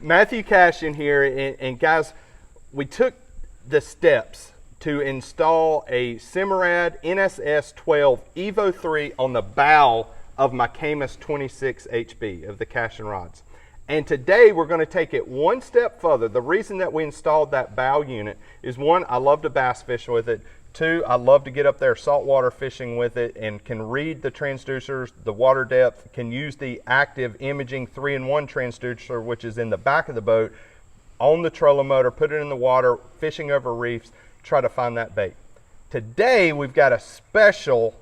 Matthew Cashion here, and guys, we took the steps to install a Simrad NSS 12 Evo 3 on the bow of my Caymas 26 HB of the Cashion rods. And today we're going to take it one step further. The reason that we installed that bow unit is, one, I love to bass fish with it. Two, I love to get up there saltwater fishing with it and can read the transducers, the water depth, can use the active imaging 3-in-1 transducer, which is in the back of the boat, on the trolling motor, put it in the water, fishing over reefs, try to find that bait. Today we've got a special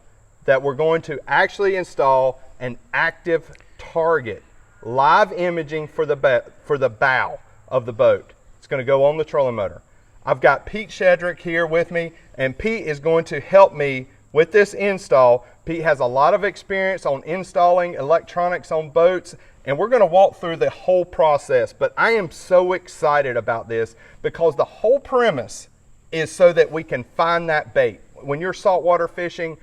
that we're going to actually install an active target, live imaging for the bow of the boat. It's going to go on the trolling motor. I've got Pete Shandrick here with me, and Pete is going to help me with this install. Pete has a lot of experience on installing electronics on boats, and we're going to walk through the whole process. But I am so excited about this because the whole premise is so that we can find that bait. When you're saltwater fishing,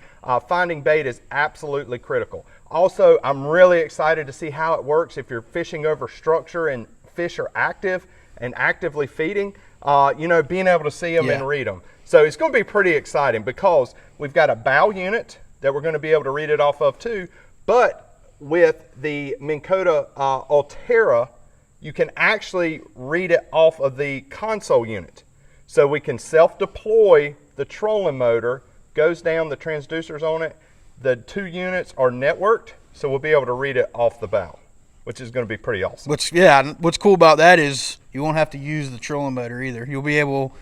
finding bait is absolutely critical. Also, I'm really excited to see how it works if you're fishing over structure and fish are active and actively feeding. You know, being able to see them and read them. So it's going to be pretty exciting because we've got a bow unit that we're going to be able to read it off of too. But with the Minn Kota Ultera, you can actually read it off of the console unit. So we can self-deploy the trolling motor, goes down, the transducers on it. The two units are networked, so we'll be able to read it off the bow, which is going to be pretty awesome. What's cool about that is you won't have to use the trolling motor either. You'll be able,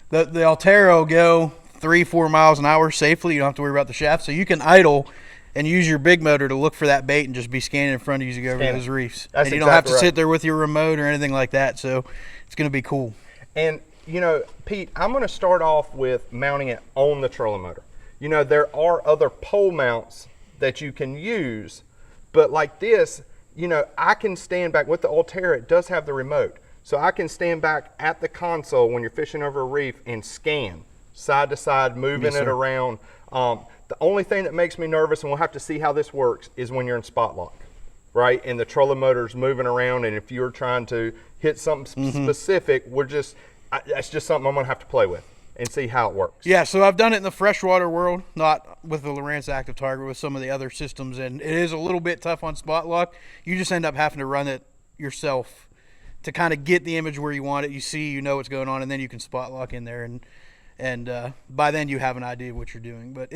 the Ultera will go 3-4 miles an hour safely. You don't have to worry about the shaft, so you can idle and use your big motor to look for that bait and just be scanning in front of you as you go over those reefs. And you don't have to sit there with your remote or anything like that, so it's going to be cool. And you know, Pete, I'm going to start off with mounting it on the trolling motor. You know, there are other pole mounts that you can use, but like this, you know, I can stand back with the Ultera. It does have the remote, so I can stand back at the console when you're fishing over a reef and scan side to side, moving it around. The only thing that makes me nervous, and we'll have to see how this works, is when you're in spot lock, right? And the trolling motor's moving around, and if you're trying to hit something specific, that's just something I'm gonna have to play with and see how it works. Yeah, so I've done it in the freshwater world, not with the Lowrance Active Target, with some of the other systems, and it is a little bit tough on spot lock. You just end up having to run it yourself to kind of get the image where you want it. You see, you know what's going on, and then you can spot lock in there, and by then you have an idea of what you're doing. But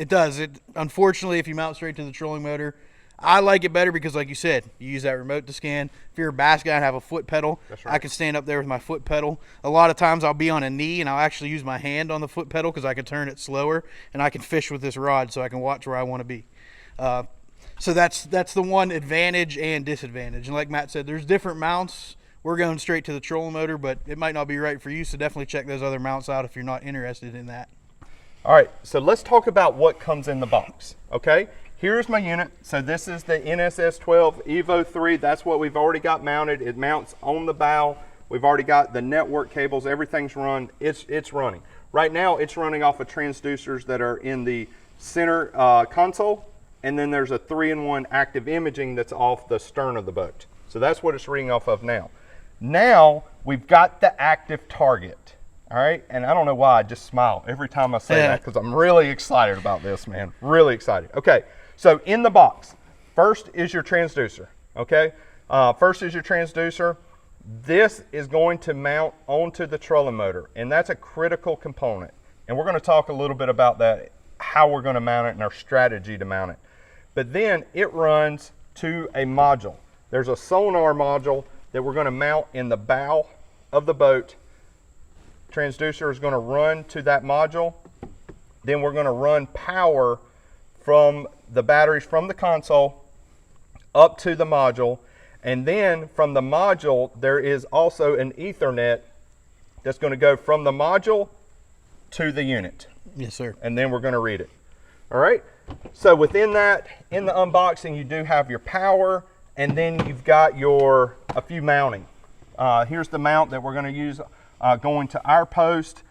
unfortunately, if you mount straight to the trolling motor, I like it better because, like you said, you use that remote to scan. If you're a bass guy and have a foot pedal, I can stand up there with my foot pedal. A lot of times I'll be on a knee and I'll actually use my hand on the foot pedal because I can turn it slower, and I can fish with this rod so I can watch where I want to be. So that's the one advantage and disadvantage. And like Matt said, there's different mounts. We're going straight to the trolling motor, but it might not be right for you, so definitely check those other mounts out if you're not interested in that. All right, so let's talk about what comes in the box, okay? Here's my unit. So this is the NSS 12 Evo 3. That's what we've already got mounted. It mounts on the bow. We've already got the network cables. Everything's run. It's running. Right now, it's running off of transducers that are in the center console, and then there's a 3-in-1 active imaging that's off the stern of the boat. So that's what it's reading off of now. Now, we've got the active target. All right, and I don't know why I just smile every time I say that because I'm really excited about this, man. Really excited. Okay. So in the box, first is your transducer, okay? First is your transducer. This is going to mount onto the trolling motor, and that's a critical component. And we're going to talk a little bit about that, how we're going to mount it and our strategy to mount it. But then it runs to a module. There's a sonar module that we're going to mount in the bow of the boat. Transducer is going to run to that module. Then we're going to run power from the batteries from the console up to the module, and then from the module there is also an Ethernet that's going to go from the module to the unit. Yes, sir. And then we're going to read it. All right, so within that, in the unboxing, you do have your power, and then you've got a few mounting. Here's the mount that we're going to use going to our post.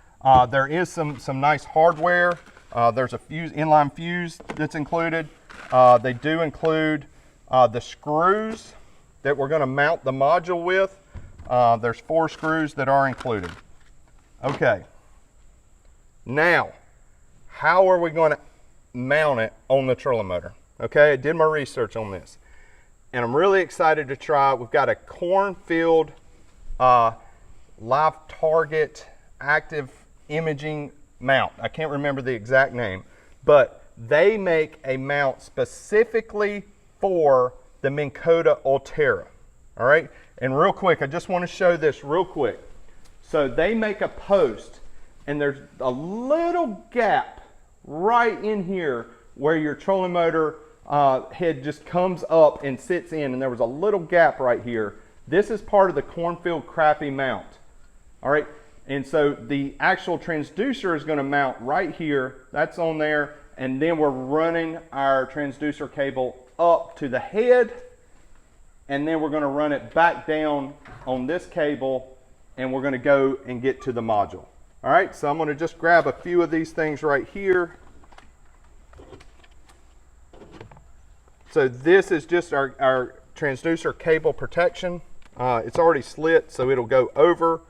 There is some nice hardware. There's a inline fuse that's included. They do include the screws that we're going to mount the module with. There's 4 screws that are included. Okay. Now, how are we going to mount it on the trolling motor? Okay, I did my research on this, and I'm really excited to try. We've got a cornfield live target active imaging mount. I can't remember the exact name, but they make a mount specifically for the Minn Kota Ulterra. All right, and real quick, I just want to show this real quick. So they make a post, and there's a little gap right in here where your trolling motor head just comes up and sits in, and there was a little gap right here. This is part of the cornfield crappie mount. All right, and so the actual transducer is going to mount right here. That's on there, and then we're running our transducer cable up to the head, and then we're going to run it back down on this cable, and we're going to go and get to the module. All right, so I'm going to just grab a few of these things right here. So this is just our transducer cable protection. It's already slit, so it'll go over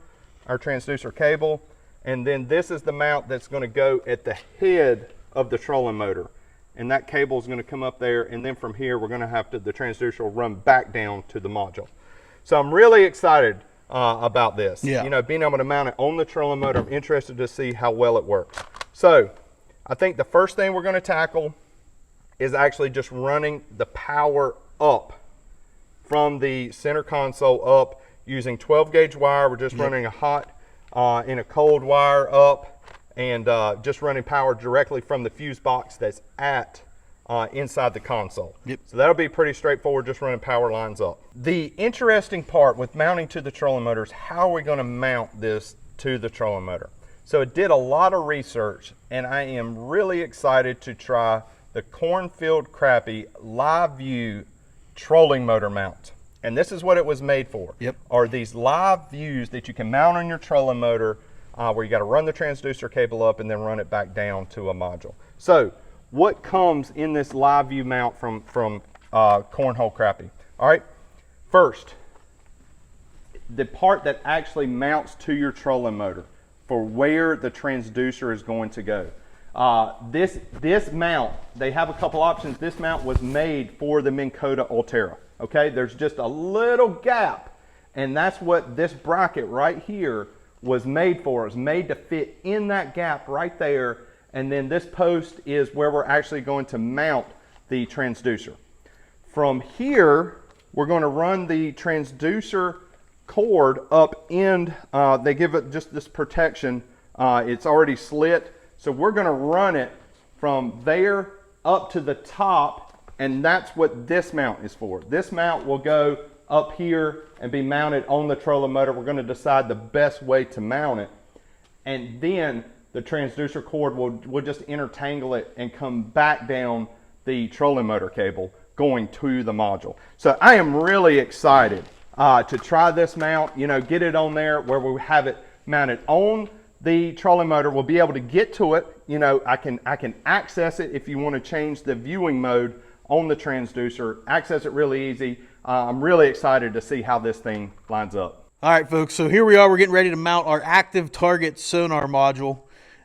our transducer cable. And then this is the mount that's going to go at the head of the trolling motor. And that cable is going to come up there, and then from here we're going to have to, the transducer will run back down to the module. So I'm really excited about this. Yeah. You know, being able to mount it on the trolling motor, I'm interested to see how well it works. So I think the first thing we're going to tackle is actually just running the power up from the center console up using 12 gauge wire. We're just running a hot and a cold wire up, and just running power directly from the fuse box that's at inside the console. Yep. So that'll be pretty straightforward, just running power lines up. The interesting part with mounting to the trolling motor is how are we going to mount this to the trolling motor. So I did a lot of research, and I am really excited to try the Cornfield Crappie Live View trolling motor mount. And this is what it was made for. Yep. Are these live views that you can mount on your trolling motor, where you got to run the transducer cable up and then run it back down to a module. So what comes in this live view mount from Cornhole Crappie? All right, first, the part that actually mounts to your trolling motor for where the transducer is going to go. This mount, they have a couple options. This mount was made for the Minn Kota Ulterra. Okay, there's just a little gap, and that's what this bracket right here was made for. It's made to fit in that gap right there, and then this post is where we're actually going to mount the transducer. From here, we're going to run the transducer cord up in, they give it just this protection. It's already slit, so we're going to run it from there up to the top, and that's what this mount is for. This mount will go up here and be mounted on the trolling motor. We're going to decide the best way to mount it, and then the transducer cord will just intertangle it and come back down the trolling motor cable going to the module. So I am really excited to try this mount, you know, get it on there where we have it mounted on the trolling motor. We'll be able to get to it. You know, I can access it if you want to change the viewing mode on the transducer, access it really easy. I'm really excited to see how this thing lines up. All right, folks, so here we are. We're getting ready to mount our Active Target sonar module.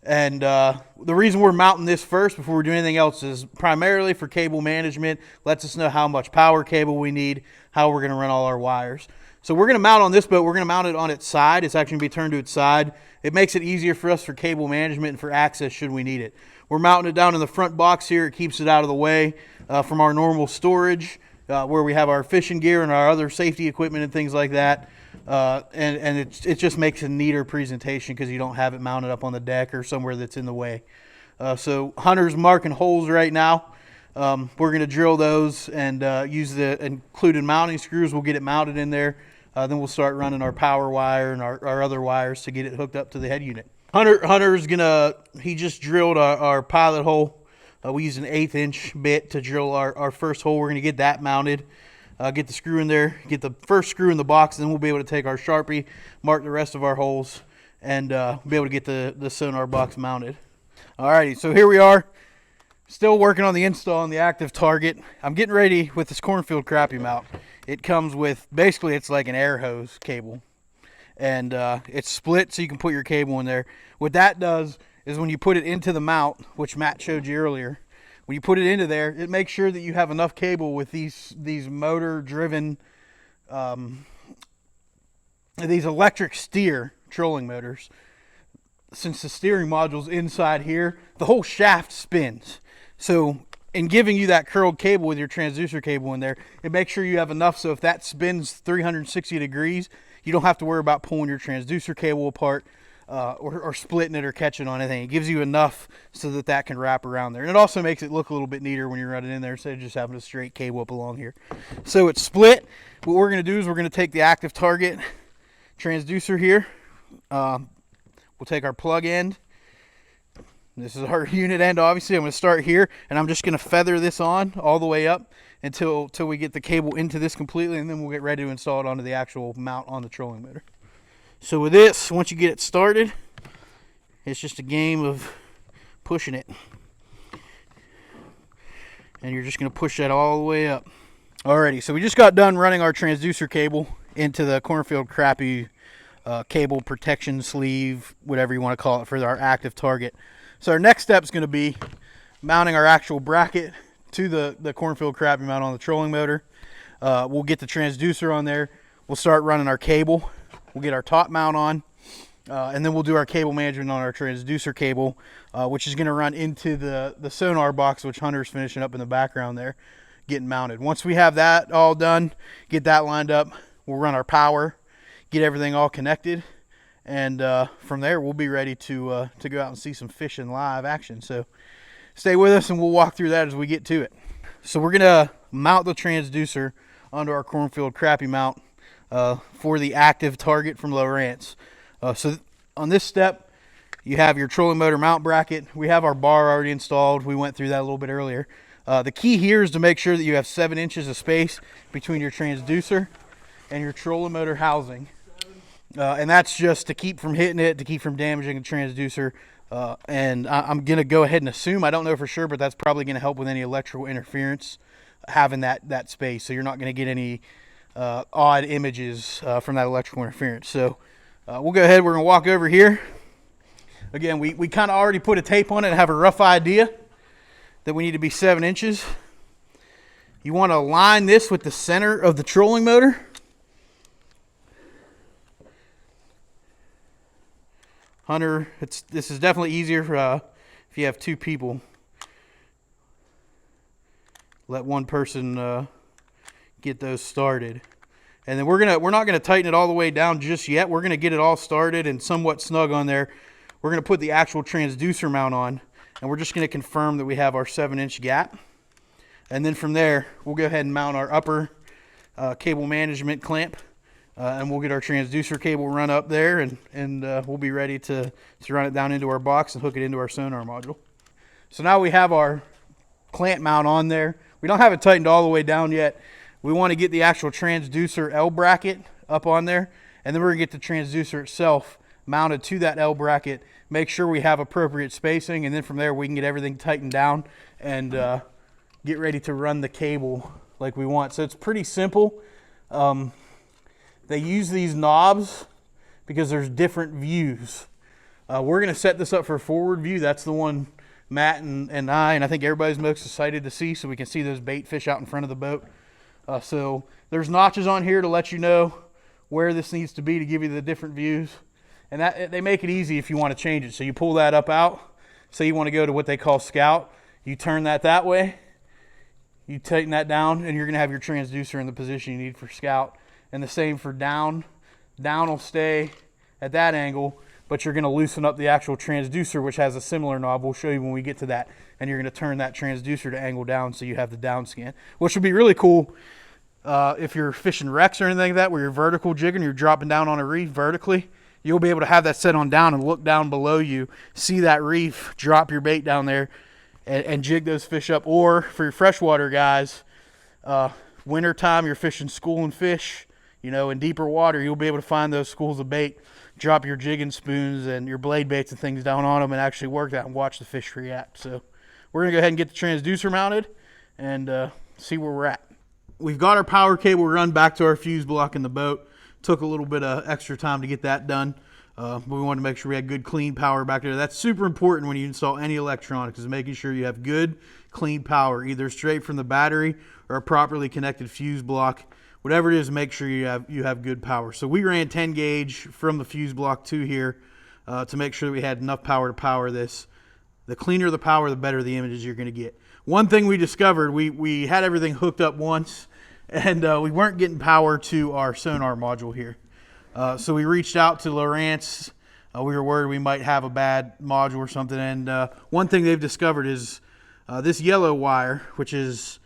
And the reason we're mounting this first before we do anything else is primarily for cable management. Lets us know how much power cable we need, how we're going to run all our wires. So we're going to mount on this boat. We're going to mount it on its side. It's actually going to be turned to its side. It makes it easier for us for cable management and for access should we need it. We're mounting it down in the front box here. It keeps it out of the way from our normal storage where we have our fishing gear and our other safety equipment and things like that. And it just makes a neater presentation because you don't have it mounted up on the deck or somewhere that's in the way. So Hunter's marking holes right now. We're going to drill those and use the included mounting screws. We'll get it mounted in there. Then we'll start running our power wire and our other wires to get it hooked up to the head unit. Hunter's he just drilled our pilot hole. We use an 1/8 inch bit to drill our first hole. We're going to get that mounted. Get the screw in there, get the first screw in the box, and then we'll be able to take our Sharpie, mark the rest of our holes, and be able to get the sonar box mounted. Alrighty, so here we are, still working on the install on the Active Target. I'm getting ready with this Cornfield Crappie mount. It comes with, basically it's like an air hose cable. and it's split so you can put your cable in there. What that does is when you put it into the mount, which Matt showed you earlier, when you put it into there, it makes sure that you have enough cable with these motor driven these electric steer trolling motors. Since the steering module's inside here, the whole shaft spins. So in giving you that curled cable with your transducer cable in there, it makes sure you have enough so if that spins 360 degrees, you don't have to worry about pulling your transducer cable apart or splitting it or catching on anything. It gives you enough so that that can wrap around there. And it also makes it look a little bit neater when you're running in there instead of just having a straight cable up along here. So it's split. What we're going to do is we're going to take the Active Target transducer here. We'll take our plug end. This is our unit end, obviously. I'm going to start here, and I'm just going to feather this on all the way up until we get the cable into this completely, and then we'll get ready to install it onto the actual mount on the trolling motor. So with this, once you get it started, it's just a game of pushing it. And you're just going to push that all the way up. Alrighty, so we just got done running our transducer cable into the Cornfield Crappie cable protection sleeve, whatever you want to call it, for our Active Target. So our next step is going to be mounting our actual bracket to the Cornfield Crappie mount on the trolling motor. We'll get the transducer on there. We'll start running our cable. We'll get our top mount on, and then we'll do our cable management on our transducer cable, which is going to run into the sonar box, which Hunter's finishing up in the background there, getting mounted. Once we have that all done, get that lined up, we'll run our power, get everything all connected, and from there we'll be ready to go out and see some fish in live action. So stay with us and we'll walk through that as we get to it. So we're gonna mount the transducer onto our Cornfield Crappie mount for the Active Target from Lowrance. So on this step, you have your trolling motor mount bracket. We have our bar already installed. We went through that a little bit earlier. The key here is to make sure that you have 7 inches of space between your transducer and your trolling motor housing. And that's just to keep from hitting it, to keep from damaging the transducer. And I'm going to go ahead and assume, I don't know for sure, but that's probably going to help with any electrical interference, having that space. So you're not going to get any odd images from that electrical interference. So we'll go ahead, we're going to walk over here. Again, we kind of already put a tape on it and have a rough idea that we need to be 7 inches. You want to align this with the center of the trolling motor. Hunter, this is definitely easier if you have 2 people. Let one person get those started, and then we're not gonna tighten it all the way down just yet. We're gonna get it all started and somewhat snug on there. We're gonna put the actual transducer mount on, and we're just gonna confirm that we have our 7-inch gap, and then from there we'll go ahead and mount our upper cable management clamp. And we'll get our transducer cable run up there, and we'll be ready to run it down into our box and hook it into our sonar module. So now we have our clamp mount on there. We don't have it tightened all the way down yet. We want to get the actual transducer L bracket up on there, and then we're going to get the transducer itself mounted to that L bracket, make sure we have appropriate spacing, and then from there we can get everything tightened down and get ready to run the cable like we want. So it's pretty simple. They use these knobs because there's different views. We're going to set this up for forward view. That's the one Matt and I think everybody's most excited to see, so we can see those bait fish out in front of the boat. So there's notches on here to let you know where this needs to be to give you the different views. And they make it easy if you want to change it. So you pull that up out. Say you want to go to what they call scout. You turn that way. You tighten that down, and you're going to have your transducer in the position you need for scout. And the same for down. Down will stay at that angle, but you're going to loosen up the actual transducer, which has a similar knob. We'll show you when we get to that. And you're going to turn that transducer to angle down so you have the down scan, which would be really cool if you're fishing wrecks or anything like that, where you're vertical jigging, you're dropping down on a reef vertically. You'll be able to have that set on down and look down below you, see that reef, drop your bait down there, and jig those fish up. Or for your freshwater guys, wintertime, you're fishing schooling fish. You know, in deeper water, you'll be able to find those schools of bait, drop your jigging spoons and your blade baits and things down on them and actually work that and watch the fish react. So we're going to go ahead and get the transducer mounted and see where we're at. We've got our power cable run back to our fuse block in the boat. took a little bit of extra time to get that done. But we wanted to make sure we had good clean power back there. That's super important when you install any electronics, is making sure you have good clean power, either straight from the battery or a properly connected fuse block. Whatever it is, make sure you have good power. So we ran 10 gauge from the fuse block to here to make sure that we had enough power to power this. The cleaner the power, the better the images you're going to get. One thing we discovered, we had everything hooked up once, and we weren't getting power to our sonar module here. So we reached out to Lowrance. We were worried we might have a bad module or something. And one thing they've discovered is this yellow wire, which is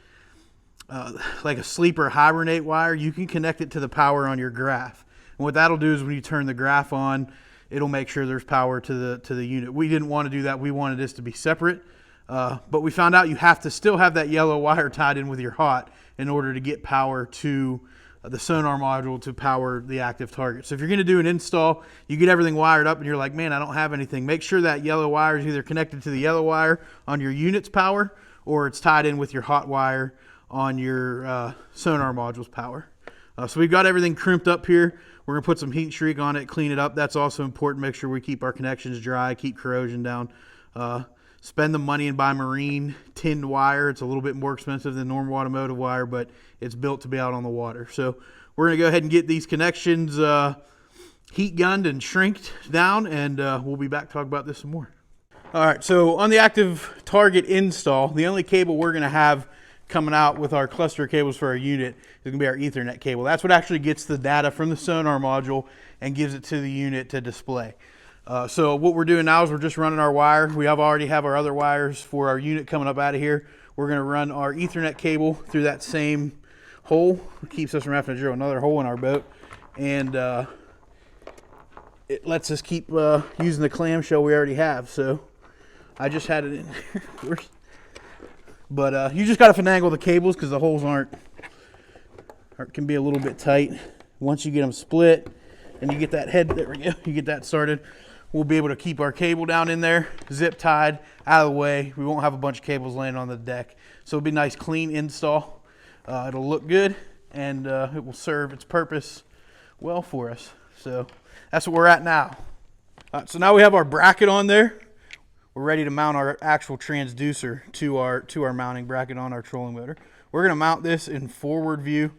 like a sleeper hibernate wire. You can connect it to the power on your graph. And what that'll do is when you turn the graph on, it'll make sure there's power to the unit. We didn't want to do that. We wanted this to be separate. But we found out you have to still have that yellow wire tied in with your hot in order to get power to the sonar module to power the active target. So if you're going to do an install, you get everything wired up and you're like, man, I don't have anything. Make sure that yellow wire is either connected to the yellow wire on your unit's power or it's tied in with your hot wire on your sonar module's power. So we've got everything crimped up here. We're going to put some heat shrink on it, clean it up. That's also important. Make sure we keep our connections dry, keep corrosion down. Spend the money and buy marine tinned wire. It's a little bit more expensive than normal automotive wire, but it's built to be out on the water. So we're going to go ahead and get these connections heat gunned and shrinked down, and we'll be back to talk about this some more. All right, so on the active target install, the only cable we're going to have coming out with our cluster cables for our unit is going to be our Ethernet cable. That's what actually gets the data from the sonar module and gives it to the unit to display. So what we're doing now is we're just running our wire. We already have our other wires for our unit coming up out of here. We're going to run our Ethernet cable through that same hole. It keeps us from having to drill another hole in our boat. And it lets us keep using the clamshell we already have. So I just had it in there, of course. But you just got to finagle the cables because the holes can be a little bit tight. Once you get them split and you get that head, there we go, you get that started, we'll be able to keep our cable down in there, zip tied, out of the way. We won't have a bunch of cables laying on the deck. So it'll be a nice clean install. It'll look good, and it will serve its purpose well for us. So that's what we're at now. So now we have our bracket on there. We're ready to mount our actual transducer to our mounting bracket on our trolling motor. We're going to mount this in forward view.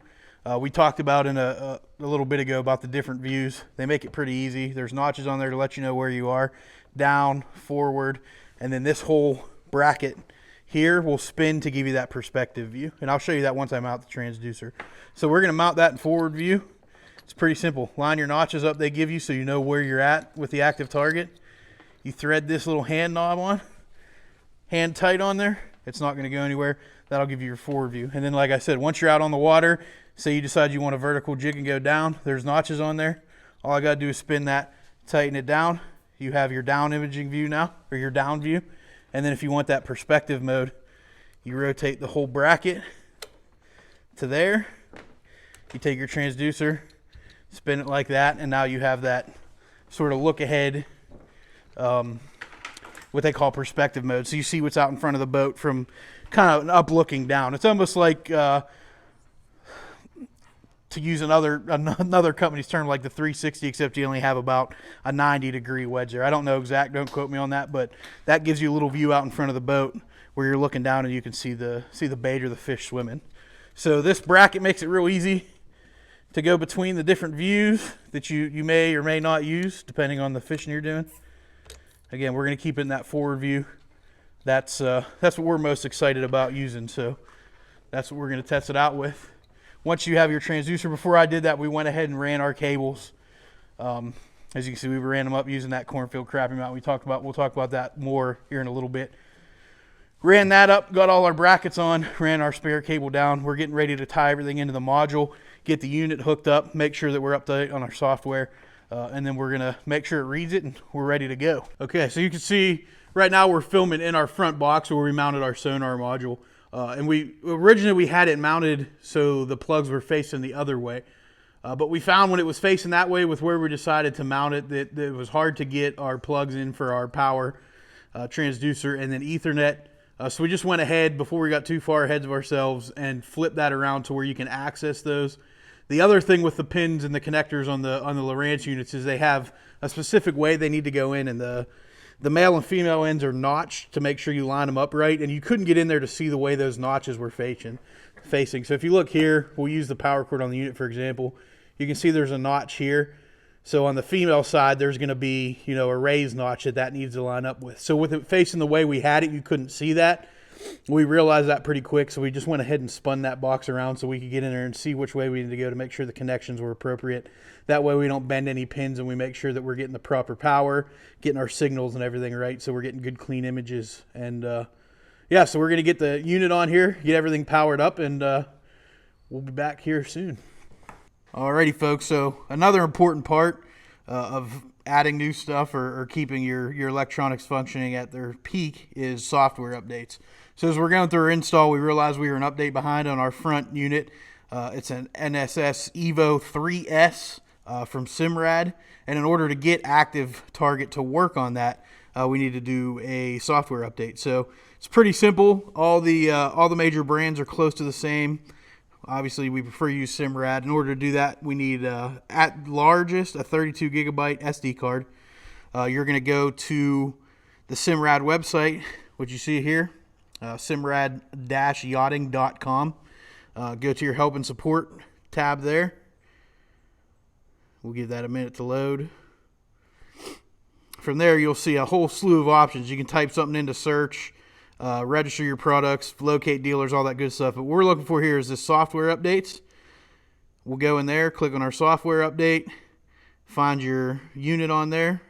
We talked about in a little bit ago about the different views. They make it pretty easy. There's notches on there to let you know where you are, down, forward, and then this whole bracket here will spin to give you that perspective view. And I'll show you that once I mount the transducer. So we're going to mount that in forward view. It's pretty simple. Line your notches up they give you so you know where you're at with the active target. You thread this little hand knob on, hand tight on there. It's not going to go anywhere. That'll give you your forward view. And then, like I said, once you're out on the water, say you decide you want a vertical jig and go down, there's notches on there. All I got to do is spin that, tighten it down. You have your down imaging view now, or your down view. And then if you want that perspective mode, you rotate the whole bracket to there. You take your transducer, spin it like that, and now you have that sort of look ahead, what they call perspective mode. So you see what's out in front of the boat from kind of an up looking down. It's almost like, to use another company's term, like the 360, except you only have about a 90-degree wedge there. I don't know exact, don't quote me on that, but that gives you a little view out in front of the boat where you're looking down and you can see the bait or the fish swimming. So this bracket makes it real easy to go between the different views that you may or may not use depending on the fishing you're doing. Again, we're going to keep it in that forward view. That's what we're most excited about using, so that's what we're going to test it out with. Once you have your transducer, before I did that, we went ahead and ran our cables. As you can see, we ran them up using that cornfield crappie mount we'll talk about that more here in a little bit. Ran that up, got all our brackets on, ran our spare cable down. We're getting ready to tie everything into the module, get the unit hooked up, make sure that we're up to date on our software. And then we're going to make sure it reads it and we're ready to go. Okay, so you can see right now we're filming in our front box where we mounted our sonar module. And originally we had it mounted so the plugs were facing the other way. But we found when it was facing that way with where we decided to mount it that it was hard to get our plugs in for our power transducer and then Ethernet. So we just went ahead before we got too far ahead of ourselves and flipped that around to where you can access those. The other thing with the pins and the connectors on the Lowrance units is they have a specific way they need to go in, and the male and female ends are notched to make sure you line them up right, and you couldn't get in there to see the way those notches were facing. So if you look here, we'll use the power cord on the unit for example. You can see there's a notch here. So on the female side, there's going to be, you know, a raised notch that needs to line up with. So with it facing the way we had it, you couldn't see that. We realized that pretty quick, so we just went ahead and spun that box around so we could get in there and see which way we need to go to make sure the connections were appropriate. That way we don't bend any pins, and we make sure that we're getting the proper power, getting our signals and everything right, so we're getting good clean images. And yeah, so we're going to get the unit on here, get everything powered up, and we'll be back here soon. Alrighty folks, so another important part of adding new stuff or keeping your electronics functioning at their peak is software updates. So as we're going through our install, we realized we were an update behind on our front unit. It's an NSS Evo 3S from Simrad, and in order to get Active Target to work on that, we need to do a software update. So it's pretty simple. All the major brands are close to the same. Obviously, we prefer to use Simrad. In order to do that, we need, at largest, a 32 gigabyte SD card. You're going to go to the Simrad website, which you see here, simrad-yachting.com. Go to your help and support tab there. We'll give that a minute to load. From there, you'll see a whole slew of options. You can type something into search, register your products, locate dealers, all that good stuff. But what we're looking for here is this software updates. We'll go in there, click on our software update, find your unit on there.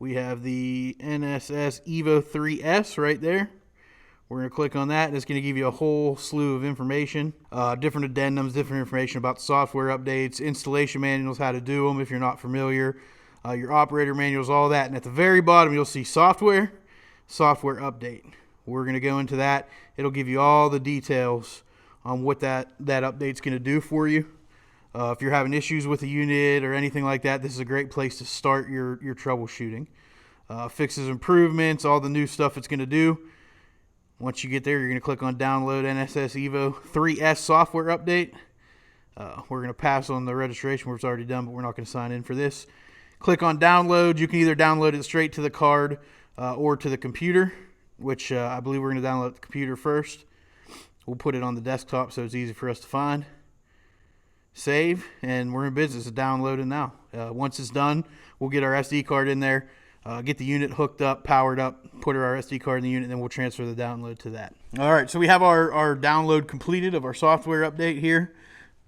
We have the NSS Evo 3S right there. We're going to click on that, and it's going to give you a whole slew of information, different addendums, different information about software updates, installation manuals, how to do them if you're not familiar, your operator manuals, all that. And at the very bottom, you'll see software update. We're going to go into that. It'll give you all the details on what that update's going to do for you. If you're having issues with the unit or anything like that, this is a great place to start your troubleshooting. Fixes, improvements, all the new stuff it's going to do. Once you get there, you're going to click on Download NSS Evo 3S Software Update. We're going to pass on the registration where it's already done, but we're not going to sign in for this. Click on Download. You can either download it straight to the card or to the computer, which I believe we're going to download the computer first. We'll put it on the desktop so it's easy for us to find. Save, and we're in business. It's downloading now. Once it's done, we'll get our SD card in there, get the unit hooked up, powered up, put our SD card in the unit, and then we'll transfer the download to that. All right, so we have our download completed of our software update here.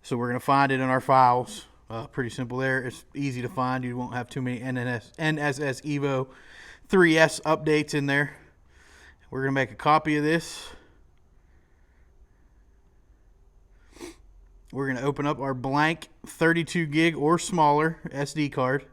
So we're going to find it in our files. Pretty simple there. It's easy to find. You won't have too many NSS Evo 3S updates in there. We're going to make a copy of this. We're going to open up our blank 32 gig or smaller SD card,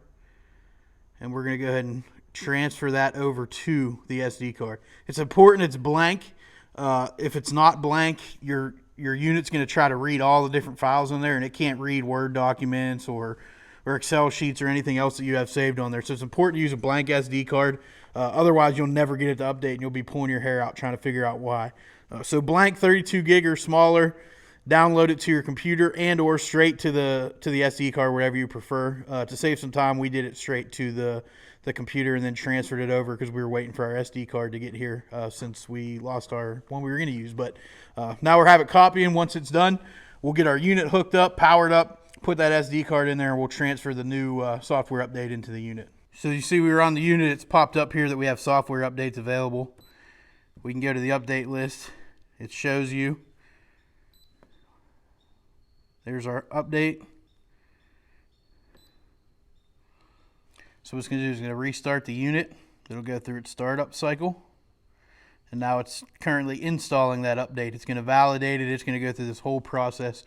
and we're going to go ahead and transfer that over to the SD card. It's important it's blank. If it's not blank, your unit's going to try to read all the different files in there, and it can't read Word documents or Excel sheets or anything else that you have saved on there. So it's important to use a blank SD card. Otherwise, you'll never get it to update, and you'll be pulling your hair out trying to figure out why. So blank 32 gig or smaller. Download it to your computer and or straight to the SD card, whatever you prefer. To save some time, we did it straight to the computer and then transferred it over because we were waiting for our SD card to get here since we lost our one we were going to use. But now we're having copying. Once it's done, we'll get our unit hooked up, powered up, put that SD card in there, and we'll transfer the new software update into the unit. So you see we were on the unit. It's popped up here that we have software updates available. We can go to the update list. It shows you. There's our update. So what it's going to do is going to restart the unit. It'll go through its startup cycle. And now it's currently installing that update. It's going to validate it. It's going to go through this whole process.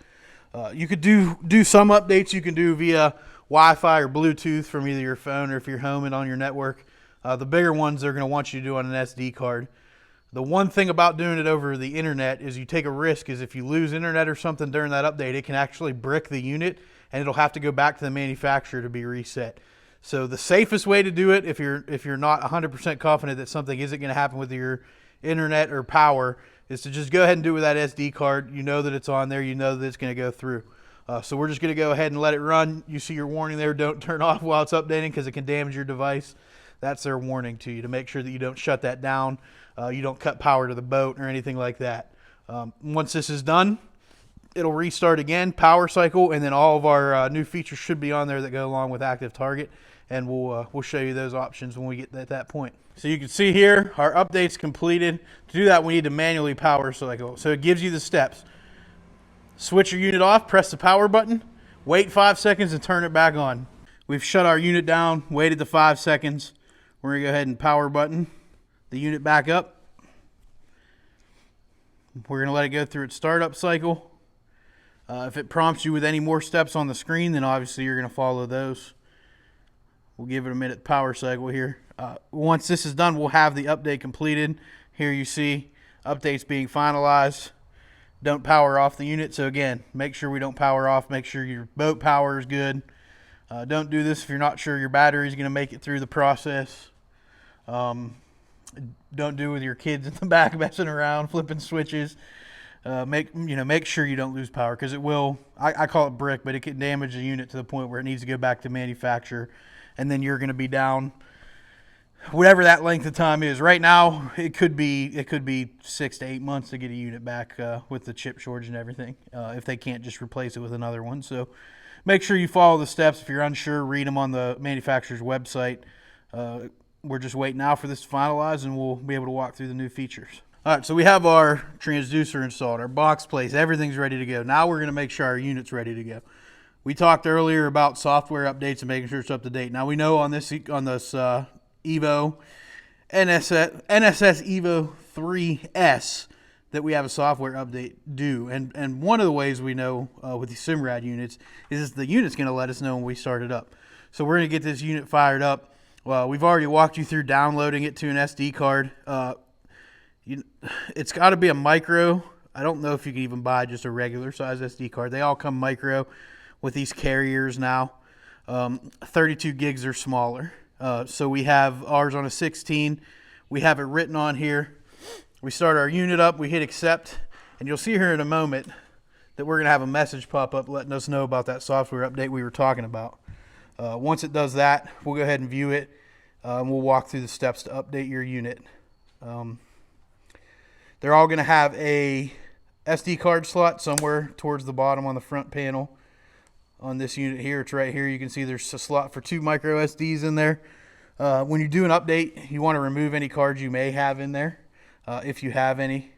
You could do some updates you can do via Wi-Fi or Bluetooth from either your phone or if you're home and on your network. The bigger ones they're going to want you to do on an SD card. The one thing about doing it over the internet is you take a risk is if you lose internet or something during that update, it can actually brick the unit and it'll have to go back to the manufacturer to be reset. So the safest way to do it, if you're not 100% confident that something isn't going to happen with your internet or power, is to just go ahead and do it with that SD card. You know that it's on there. You know that it's going to go through. So we're just going to go ahead and let it run. You see your warning there, don't turn off while it's updating because it can damage your device. That's their warning to you, to make sure that you don't shut that down, you don't cut power to the boat or anything like that. Once this is done, it'll restart again, power cycle, and then all of our new features should be on there that go along with Active Target, and we'll show you those options when we get at that point. So you can see here, our update's completed. To do that, we need to manually power cycle. So it gives you the steps. Switch your unit off, press the power button, wait 5 seconds and turn it back on. We've shut our unit down, waited the 5 seconds. We're gonna go ahead and power button the unit back up. We're gonna let it go through its startup cycle. If it prompts you with any more steps on the screen, then obviously you're gonna follow those. We'll give it a minute power cycle here. Once this is done, we'll have the update completed. Here you see updates being finalized. Don't power off the unit. So again, make sure we don't power off. Make sure your boat power is good. Don't do this if you're not sure your battery is going to make it through the process. Don't do it with your kids in the back messing around, flipping switches. Make sure you don't lose power, because it will. I call it brick, but it can damage the unit to the point where it needs to go back to manufacturer, and then you're going to be down whatever that length of time is. Right now, it could be 6 to 8 months to get a unit back with the chip shortage and everything, if they can't just replace it with another one. So make sure you follow the steps. If you're unsure, read them on the manufacturer's website. We're just waiting now for this to finalize, and we'll be able to walk through the new features. All right, so we have our transducer installed, our box placed, everything's ready to go. Now we're going to make sure our unit's ready to go. We talked earlier about software updates and making sure it's up to date. Now we know on this Evo NSS Evo 3S that we have a software update due, and one of the ways we know with the Simrad units is the unit's going to let us know when we start it up. So we're going to get this unit fired up. Well, we've already walked you through downloading it to an SD card. It's got to be a micro. I don't know if you can even buy just a regular size SD card. They all come micro with these carriers now. 32 gigs or smaller. So we have ours on a 16. We have it written on here. We start our unit up, we hit accept, and you'll see here in a moment that we're going to have a message pop up letting us know about that software update we were talking about. Once it does that, we'll go ahead and view it. We'll walk through the steps to update your unit. They're all going to have a SD card slot somewhere towards the bottom on the front panel. On this unit here, it's right here. You can see there's a slot for 2 micro SDs in there. When you do an update, you want to remove any cards you may have in there. If you have any,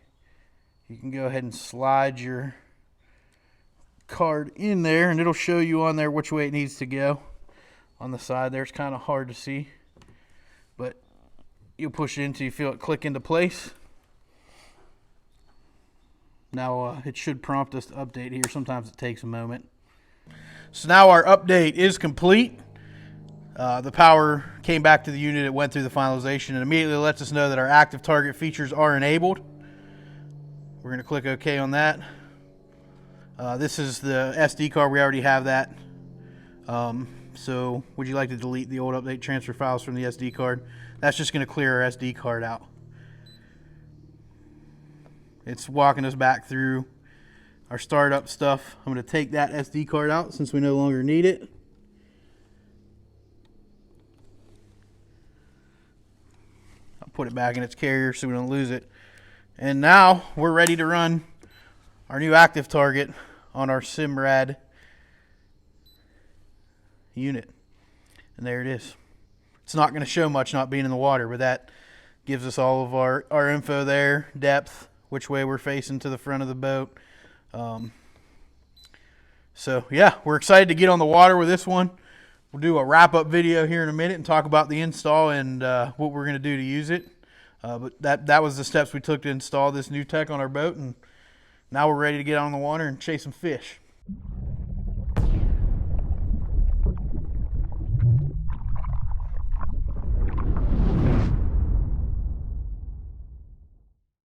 you can go ahead and slide your card in there, and it'll show you on there which way it needs to go. On the side there, it's kind of hard to see, but you'll push it until you feel it click into place. Now it should prompt us to update here. Sometimes it takes a moment. So now our update is complete. The power came back to the unit. It went through the finalization and immediately lets us know that our active target features are enabled. We're going to click OK on that. This is the SD card. We already have that. So would you like to delete the old update transfer files from the SD card? That's just going to clear our SD card out. It's walking us back through our startup stuff. I'm going to take that SD card out since we no longer need it. I'll put it back in its carrier so we don't lose it. And now we're ready to run our new active target on our Simrad unit. And there it is. It's not going to show much not being in the water, but that gives us all of our info there, depth, which way we're facing to the front of the boat. So yeah, we're excited to get on the water with this one. We'll do a wrap-up video here in a minute and talk about the install and what we're going to do to use it. But that was the steps we took to install this new tech on our boat, and now we're ready to get on the water and chase some fish.